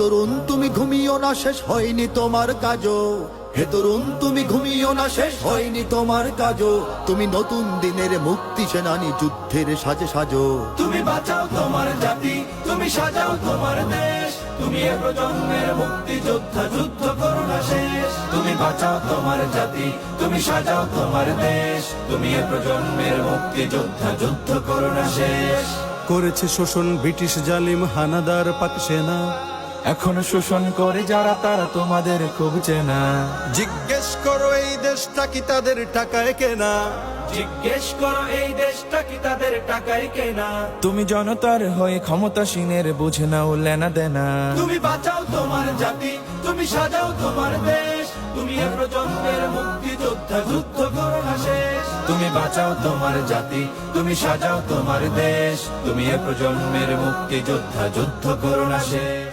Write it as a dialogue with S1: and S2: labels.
S1: তরুণ তুমি ঘুমিও না, শেষ হয়নি তোমার কাজও। হে তরুণ তুমি ঘুমিও না, শেষ হয়নি তোমার কাজও। তুমি নতুন দিনের মুক্তি সেনানী, যুদ্ধের সাজে সাজো।
S2: তুমি বাঁচাও তোমার জাতি, তুমি সাজাও তোমার দেশ। তুমি এ প্রজন্মের মুক্তি যোদ্ধা, যুদ্ধ করো না শেষ। তুমি বাঁচাও তোমার জাতি, তুমি সাজাও তোমার দেশ। তুমি এ প্রজন্মের মুক্তি যোদ্ধা, যুদ্ধ করো না শেষ।
S3: করেছে শোষণ ব্রিটিশ জালিম হানাদার পাক সেনা,
S2: এখনো শোষণ করে যারা, তারা তোমাদের খুব চেনা।
S3: জিজ্ঞেস করো এই দেশটা কি তাদের টাকায় কেনা।
S2: জিজ্ঞেস করো এই দেশটা কি তাদের টাকায় কেনা। তুমি জনতার হয়ে ক্ষমতাসীনের বুঝে নাও লেনা দেনা। তুমি বাঁচাও তোমার জাতি, তুমি সাজাও তোমার দেশ। তুমি এ প্রজন্মের মুক্তি যোদ্ধা, যুদ্ধ করো না শেষ। তুমি বাঁচাও তোমার জাতি, তুমি সাজাও তোমার দেশ। তুমি এ প্রজন্মের মুক্তি যোদ্ধা, যুদ্ধ করো না শেষ।